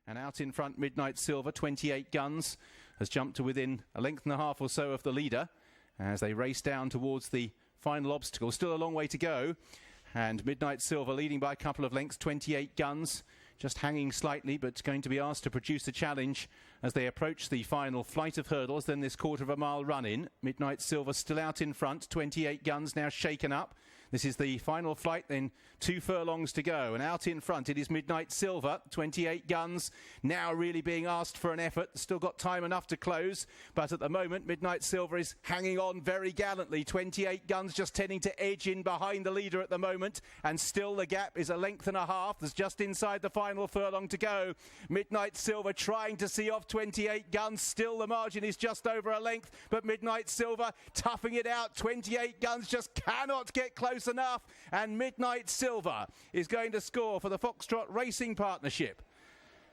And out in front, Midnight Silver, 28 guns, has jumped to within a length and a half or so of the leader as they race down towards the final obstacle. Still a long way to go. And Midnight Silver leading by a couple of lengths, 28 guns, just hanging slightly, but going to be asked to produce a challenge as they approach the final flight of hurdles, then this quarter of a mile run in. Midnight Silver still out in front, 28 guns now shaken up. This is the final flight, then 2 furlongs to go. And out in front, it is Midnight Silver, 28 guns, now really being asked for an effort. Still got time enough to close, but at the moment, Midnight Silver is hanging on very gallantly. 28 guns just tending to edge in behind the leader at the moment, and still the gap is a length and a half. There's just inside the final furlong to go. Midnight Silver trying to see off 28 guns. Still the margin is just over a length, but Midnight Silver toughing it out. 28 guns just cannot get close enough, and Midnight Silver is going to score for the Foxtrot Racing Partnership.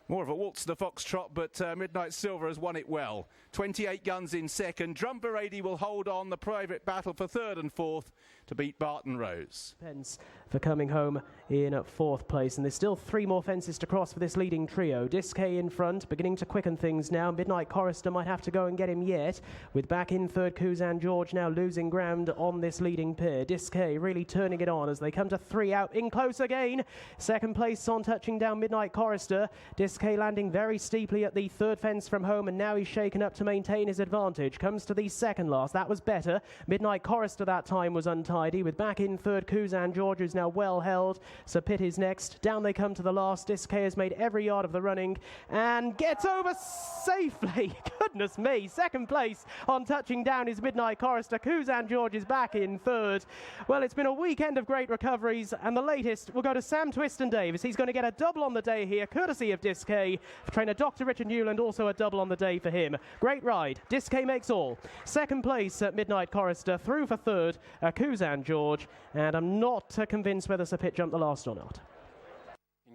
More of a waltz to the Foxtrot, but Midnight Silver has won it well. 28 guns in second. Drum Brady will hold on the private battle for third and fourth to beat Barton Rose. Pence for coming home in fourth place, and there's still 3 more fences to cross for this leading trio. Disc-K in front, beginning to quicken things now. Midnight Chorister might have to go and get him yet, with back in third Kuzan George now losing ground on this leading pair. Disc-K really turning it on as they come to 3 out, in close again. Second place on touching down Midnight Chorister. Disc-K landing very steeply at the third fence from home, and now he's shaken up to maintain his advantage. Comes to the second last, that was better. Midnight Chorister that time was untidy, with back in third Kuzan George, who's now well held. Sir Pitt is next. Down they come to the last. Disc-K has made every yard of the running and gets over safely. Goodness me, second place on touching down is Midnight Chorister. Kuzan George is back in third. Well, it's been a weekend of great recoveries, and the latest will go to Sam Twiston-Davies. He's going to get a double on the day here, courtesy of Disc-K. Trainer Dr. Richard Newland, also a double on the day for him. Great ride. Disc-K makes all. Second place at Midnight Chorister, through for third, Kuzan George, and I'm not convinced whether Sir Pitt jumped the last or not.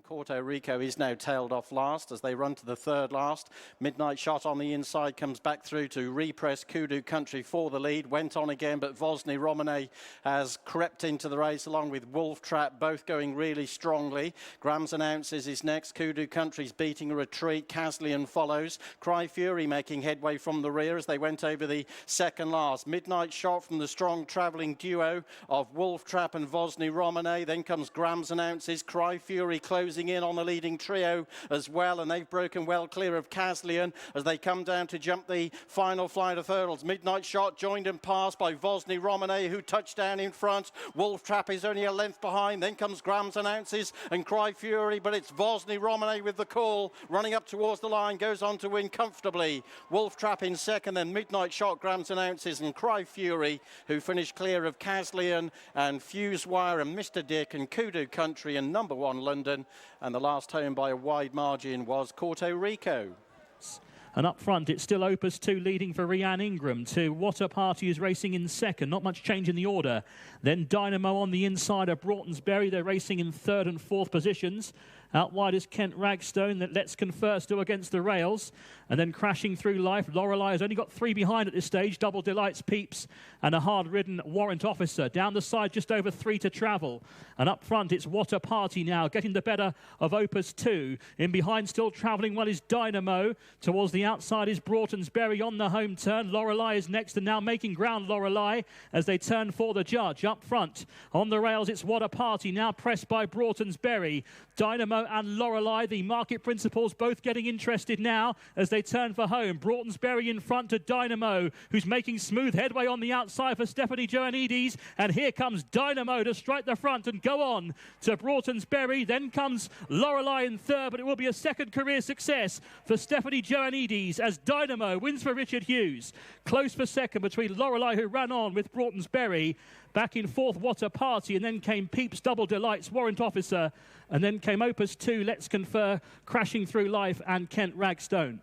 Puerto Rico is now tailed off last as they run to the third last. Midnight Shot on the inside comes back through to repress Kudu Country for the lead. Went on again, but Vosny Romane has crept into the race along with Wolf Trap, both going really strongly. Grams and Ounces is next. Kudu Country's beating a retreat. Caslian follows. Cry Fury making headway from the rear as they went over the second last. Midnight Shot from the strong travelling duo of Wolf Trap and Vosny Romane. Then comes Grams and Ounces. Cry Fury closing in on the leading trio as well, and they've broken well clear of Caslian as they come down to jump the final flight of hurdles. Midnight Shot joined and passed by Vosny Romane, who touched down in front. Wolf Trap is only a length behind. Then comes Grams and Ounces and Cry Fury, but it's Vosny Romane with the call, running up towards the line, goes on to win comfortably. Wolf Trap in second, then Midnight Shot, Grams and Ounces and Cry Fury, who finished clear of Caslian and Fuse Wire and Mr. Dick and Kudu Country and number 1 London. And the last home by a wide margin was Puerto Rico. And up front, it's still Opus 2 leading for Rianne Ingram. To What a Party is racing in second. Not much change in the order. Then Dynamo on the inside of Broughton'sbury. They're racing in third and fourth positions. Out wide is Kent Ragstone, that Let's Confer still against the rails. And then crashing through life, Lorelei has only got 3 behind at this stage. Double Delights, Peeps, and a hard-ridden Warrant Officer. Down the side, just over 3 to travel. And up front, it's What a Party now, getting the better of Opus 2. In behind, still travelling well, is Dynamo. Towards the outside is Broughton'sbury on the home turn. Lorelei is next, and now making ground, Lorelei, as they turn for the judge. Up front, on the rails, it's What a Party, now pressed by Broughton'sbury. Dynamo and Lorelei, the market principals, both getting interested now as they turn for home. Broughton'sbury in front to Dynamo, who's making smooth headway on the outside for Stephanie Joannides. And here comes Dynamo to strike the front and go on to Broughton'sbury. Then comes Lorelei in third, but it will be a second career success for Stephanie Joannides as Dynamo wins for Richard Hughes. Close for second between Lorelei, who ran on with Broughton'sbury. Back in fourth, What a Party, and then came Peeps, Double Delights, Warrant Officer, and then came Opus 2, Let's Confer, Crashing Through Life, and Kent Ragstone.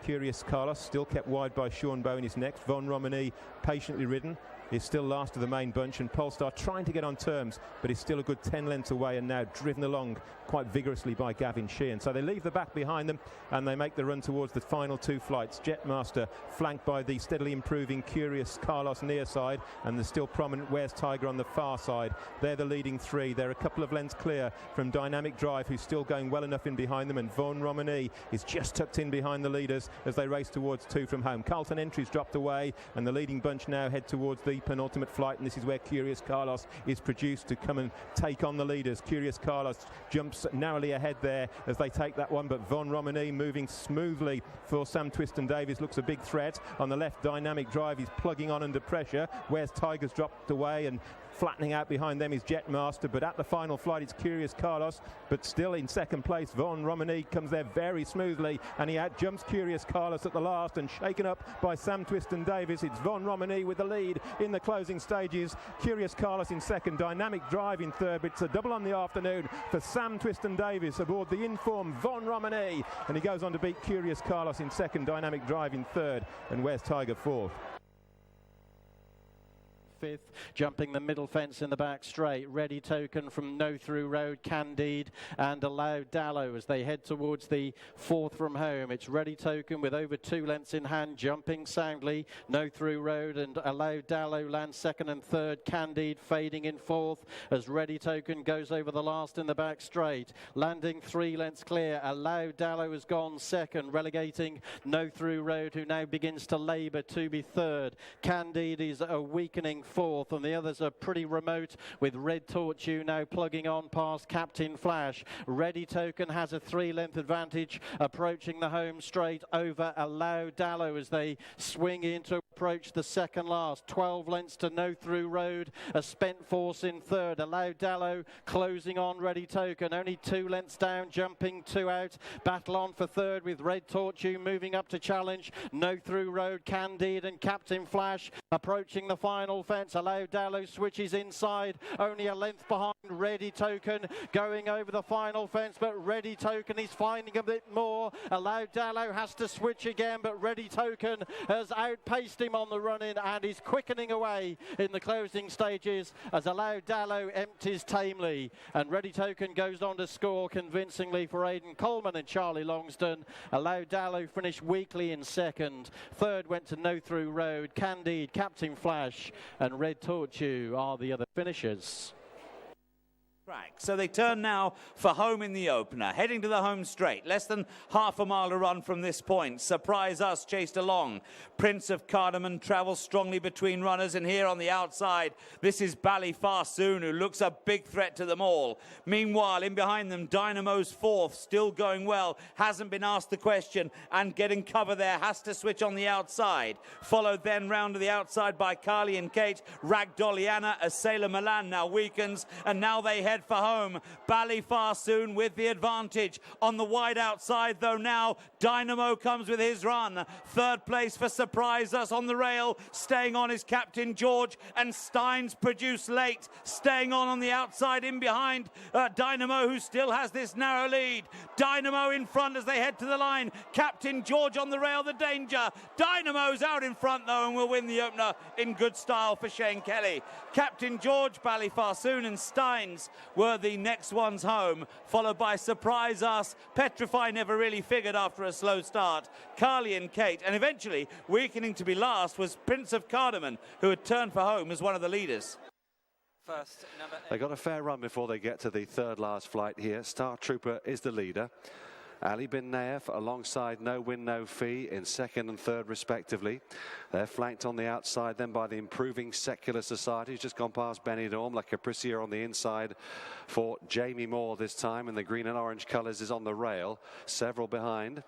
Curious Carlos, still kept wide by Sean Bowen is next. Von Romani patiently ridden. is still last of the main bunch, and Polestar trying to get on terms, but is still a good 10 lengths away and now driven along quite vigorously by Gavin Sheehan. So they leave the back behind them and they make the run towards the final two flights. Jetmaster flanked by the steadily improving Curious Carlos near side, and the still prominent Where's Tiger on the far side. They're the leading three. They're a couple of lengths clear from Dynamic Drive, who's still going well enough in behind them, and Vaughan Romani is just tucked in behind the leaders as they race towards two from home. Carlton Entry's dropped away and the leading bunch now head towards the penultimate flight, and this is where Curious Carlos is produced to come and take on the leaders. Curious Carlos jumps narrowly ahead there as they take that one, but Vaughan Romani moving smoothly for Sam Twiston-Davies looks a big threat. On the left, Dynamic Drive is plugging on under pressure. Where's Tiger's dropped away, and flattening out behind them is Jetmaster, but at the final flight it's Curious Carlos, but still in second place. Vaughan Romani comes there very smoothly and he outjumps Curious Carlos at the last, and shaken up by Sam Twiston-Davies. It's Vaughan Romani with the lead in the closing stages. Curious Carlos in second, Dynamic Drive in third, but it's a double on the afternoon for Sam Twiston-Davies aboard the informed Vaughan Romani, and he goes on to beat Curious Carlos in second, Dynamic Drive in third, and Where's Tiger fourth. Fifth, jumping the middle fence in the back straight. Ready Token from No Through Road, Candide and Allow Dallow as they head towards the fourth from home. It's Ready Token with over 2 lengths in hand, jumping soundly. No Through Road and Allow Dallow land second and third. Candide fading in fourth as Ready Token goes over the last in the back straight. Landing 3 lengths clear. Allow Dallow has gone second, relegating No Through Road, who now begins to labour to be third. Candide is a weakening fourth, and the others are pretty remote, with Red Tortue now plugging on past Captain Flash. Ready Token has a 3-length advantage, approaching the home straight over Allow Dallow as they swing in to approach the second last. 12 lengths to No Through Road, a spent force in third. Allow Dallow closing on Ready Token, only 2 lengths down, jumping 2 out. Battle on for third with Red Tortue moving up to challenge No Through Road, Candide and Captain Flash approaching the final fence. Allow Dallow switches inside, only a length behind Ready Token, going over the final fence, but Ready Token is finding a bit more. Allow Dallow has to switch again, but Ready Token has outpaced him on the run-in and is quickening away in the closing stages as Allow Dallow empties tamely, and Ready Token goes on to score convincingly for Aidan Coleman and Charlie Longston. Allow Dallow finished weakly in second. Third went to No Through Road, Candide, Captain Flash and Red Tortue are the other finishers. So they turn now for home in the opener, heading to the home straight. Less than half a mile to run from this point. Surprise Us chased along. Prince of Cardamom travels strongly between runners, and here on the outside, this is Ballyfarsoon, who looks a big threat to them all. Meanwhile, in behind them, Dynamo's fourth, still going well, hasn't been asked the question, and getting cover there, has to switch on the outside. Followed then round to the outside by Carly and Kate. Ragdolliana, as Sailor Milan now weakens, and now they head for home. Ballyfarsoon with the advantage on the wide outside, though now Dynamo comes with his run. Third place for Surprise Us on the rail. Staying on is Captain George, and Steins produced late. Staying on the outside in behind Dynamo, who still has this narrow lead. Dynamo in front as they head to the line. Captain George on the rail, the danger. Dynamo's out in front though and will win the opener in good style for Shane Kelly. Captain George, Ballyfarsoon and Steins were the next ones home, followed by Surprise Us. Petrify never really figured after a slow start. Carly and Kate, and eventually weakening to be last was Prince of Cardamom, who had turned for home as one of the leaders. First, they got a fair run before they get to the third last flight here. Star Trooper is the leader. Ali bin Naif alongside No Win No Fee in second and third respectively. They're flanked on the outside then by the improving Secular Society, who's just gone past Benidorm. La Capricia on the inside for Jamie Moore this time, and the green and orange colours is on the rail, several behind.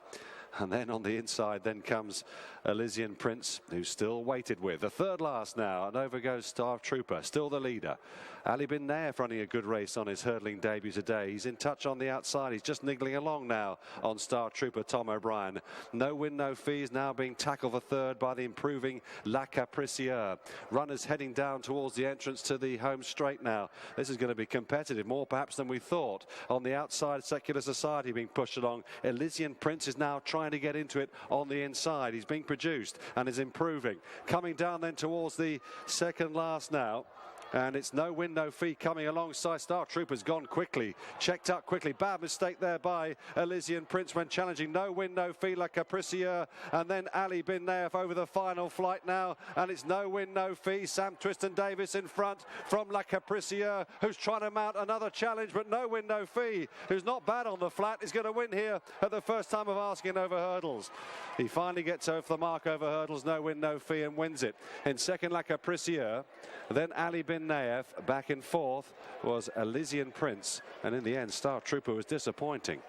And then on the inside then comes Elysian Prince, who's still waited with. The third last now, and over goes Star Trooper, still the leader. Ali Bin Naif running a good race on his hurdling debut today. He's in touch on the outside. He's just niggling along now on Star Trooper Tom O'Brien. No win, no fees, now being tackled for third by the improving La Capricieux. Runners heading down towards the entrance to the home straight now. This is going to be competitive, more perhaps than we thought. On the outside, Secular Society being pushed along. Elysian Prince is now trying to get into it on the inside. He's being produced and is improving. Coming down then towards the second last now. And it's No Win, No Fee coming alongside. Star Trooper's gone quickly, checked up quickly. Bad mistake there by Elysian Prince when challenging No Win, No Fee, La Capricieux. And then Ali Bin Naif over the final flight now. And it's No Win, No Fee. Sam Twiston-Davies in front from La Capricieux, who's trying to mount another challenge. But No Win, No Fee, who's not bad on the flat, is going to win here at the first time of asking over hurdles. He finally gets over the mark over hurdles, No Win, No Fee, and wins it. In second, La Capricieux. Then Ali Bin Naif. Back in fourth was Elysian Prince, and in the end Star Trooper was disappointing.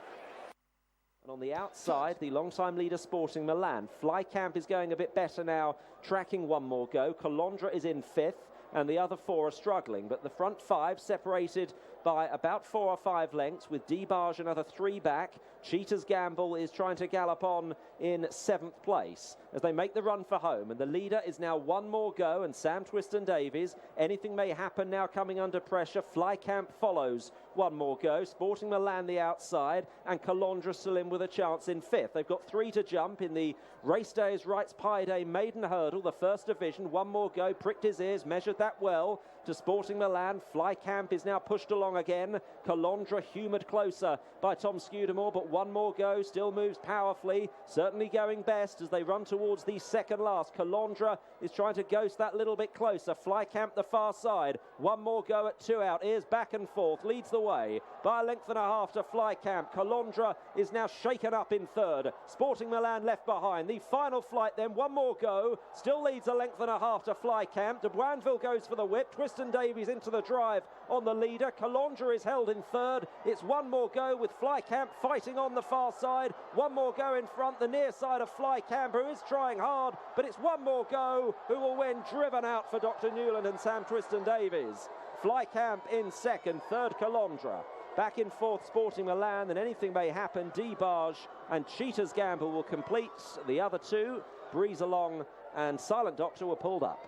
And on the outside, the long-time leader Sporting Milan. Fly Camp is going a bit better now, tracking one more go. Colondra is in fifth, and the other four are struggling. But the front five separated by about 4 or 5 lengths, with Debarge another 3 back. Cheetah's Gamble is trying to gallop on in 7th place as they make the run for home. And the leader is now one more go, and Sam Twiston-Davies. Anything may happen now, coming under pressure. Fly Camp follows one more go. Sporting Milan the outside, and Colondra still in with a chance in 5th. They've got 3 to jump in the Race Days Rights Pie Day maiden hurdle, the first division. One more go, pricked his ears, measured that well to Sporting Milan. Fly Camp is now pushed along again. Colondra humoured closer by Tom Scudamore, but one more go, still moves powerfully, certainly going best as they run towards the second last. Colondra is trying to ghost that little bit closer. Fly Camp the far side, one more go at 2 out, ears back and forth, leads the way by a length and a half to Fly Camp. Colondra is now shaken up in third. Sporting Milan left behind. The final flight then, one more go, still leads a length and a half to Fly Camp. De Boinville goes for the whip. Twiston-Davies into the drive on the leader. Colondra is held in third. It's one more go with Fly Camp fighting on the far side. One more go in front, the near side of Fly Camp, who is trying hard, but it's one more go who will win, driven out for Dr. Newland and Sam Twiston-Davies. Fly Camp in second, third Colondra. Back in fourth, Sporting Milan, and anything may happen. Debarge and Cheetah's Gamble will complete. The other two, Breeze Along and Silent Doctor, were pulled up.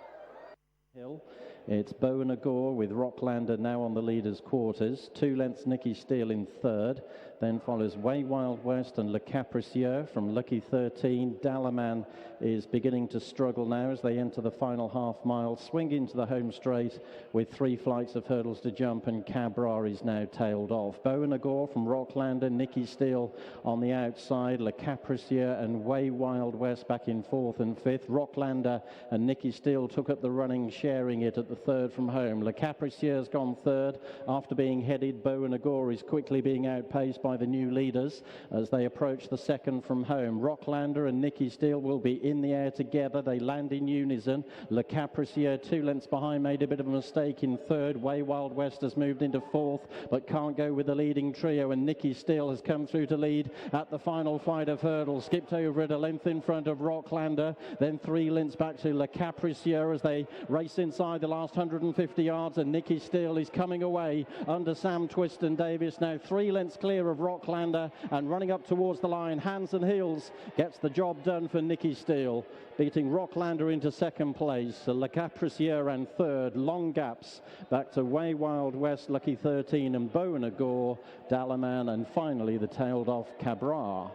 It's Bowen Agor with Rocklander now on the leaders' quarters. 2 lengths Nicky Steele in third. Then follows Way Wild West and Le Capricieux from Lucky 13. Dalaman is beginning to struggle now as they enter the final half mile. Swing into the home straight with 3 flights of hurdles to jump, and Cabrar is now tailed off. Bowen Agor from Rocklander, Nicky Steele on the outside. Le Capricieux and Way Wild West back in fourth and fifth. Rocklander and Nicky Steele took up the running, sharing it at the third from home. Le Capricieux has gone third after being headed. Bowen Agor is quickly being outpaced by the new leaders as they approach the second from home. Rocklander and Nicky Steele will be in the air together. They land in unison. Le Capricieux 2 lengths behind made a bit of a mistake in third. Way Wild West has moved into fourth but can't go with the leading trio, and Nicky Steele has come through to lead at the final flight of hurdles. Skipped over at a length in front of Rocklander, then 3 lengths back to Le Capricieux as they race inside the last 150 yards, and Nicky Steele is coming away under Sam Twiston-Davies, now 3 lengths clear of Rocklander and running up towards the line. Hands and Heels gets the job done for Nicky Steele, beating Rocklander into second place. Le Capricieux and third. Long gaps back to Way Wild West, Lucky 13 and Bowen Agor, Dalaman, and finally the tailed off Cabrar.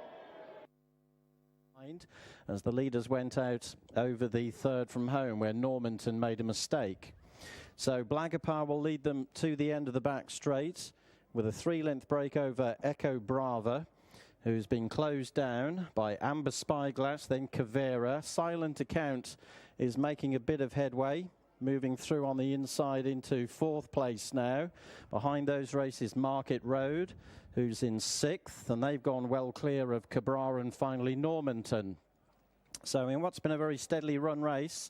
As the leaders went out over the third from home where Normanton made a mistake. So Blagapar will lead them to the end of the back straight with a 3-length break over Echo Brava, who's been closed down by Amber Spyglass, then Cavera. Silent Account is making a bit of headway, moving through on the inside into 4th place now. Behind those races, Market Road, who's in 6th, and they've gone well clear of Cabrar, and finally Normanton. So in what's been a very steadily run race,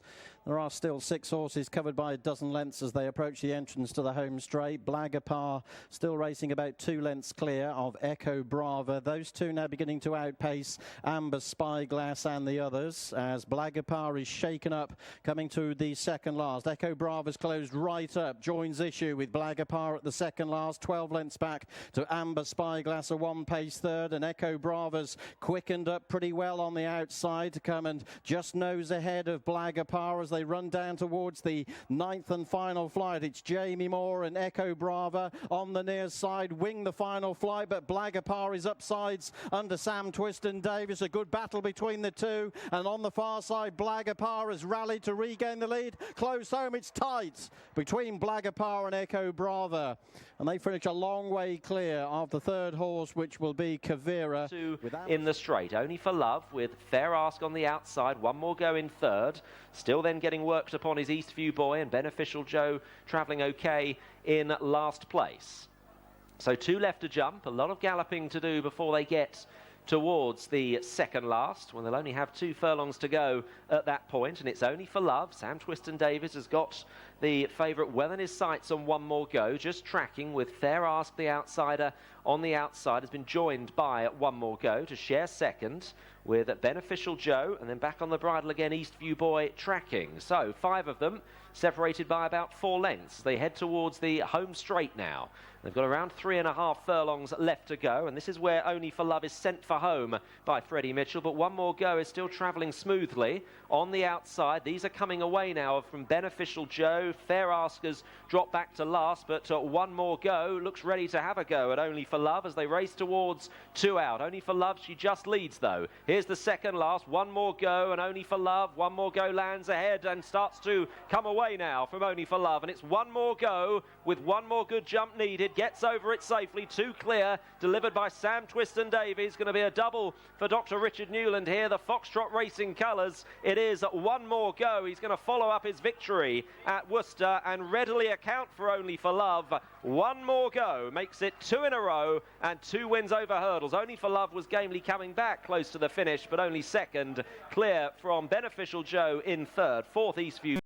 There are still 6 horses covered by a dozen lengths as they approach the entrance to the home straight. Blagapar still racing about 2 lengths clear of Echo Brava. Those two now beginning to outpace Amber Spyglass and the others as Blagapar is shaken up coming to the second last. Echo Brava's closed right up, joins issue with Blagapar at the second last, 12 lengths back to Amber Spyglass, a 1-pace third, and Echo Brava's quickened up pretty well on the outside to come and just nose ahead of Blagapar as they run down towards the 9th and final flight. It's Jamie Moore and Echo Brava on the near side, wing the final flight, but Blagapar is upsides under Sam Twiston-Davies. A good battle between the two, and on the far side Blagapar has rallied to regain the lead. Close home, it's tight between Blagapar and Echo Brava, and they finish a long way clear of the third horse, which will be Kavira. In the straight, Only for Love with Fair Ask on the outside, one more go in third. Still then getting worked upon is Eastview Boy, and Beneficial Joe travelling okay in last place. So 2 left to jump, a lot of galloping to do before they get towards the second last, when they'll only have 2 furlongs to go at that point, and it's Only for Love. Sam Twiston-Davies has got the favourite well in his sights on one more go, just tracking with Fair Ask, the outsider, on the outside, has been joined by one more go to share second with Beneficial Joe, and then back on the bridle again, Eastview Boy tracking. So 5 of them separated by about 4 lengths. They head towards the home straight now. They've got around 3.5 furlongs left to go, and this is where Only for Love is sent for home by Freddie Mitchell, but one more go is still travelling smoothly on the outside. These are coming away now from Beneficial Joe. Fair Askers drop back to last, but one more go looks ready to have a go at Only for Love as they race towards 2 out. Only for Love, she just leads though. Here's the second last, one more go, and Only for Love, one more go lands ahead and starts to come away now from Only for Love, and it's one more go with one more good jump needed. Gets over it safely, 2 clear, delivered by Sam Twiston-Davies. Going to be a double for Dr. Richard Newland here. The Foxtrot Racing colours. It is one more go. He's going to follow up his victory at Worcester and readily account for Only for Love. One more go makes it 2 in a row and 2 wins over hurdles. Only for Love was gamely coming back close to the finish, but only second, clear from Beneficial Joe in third. 4th Eastview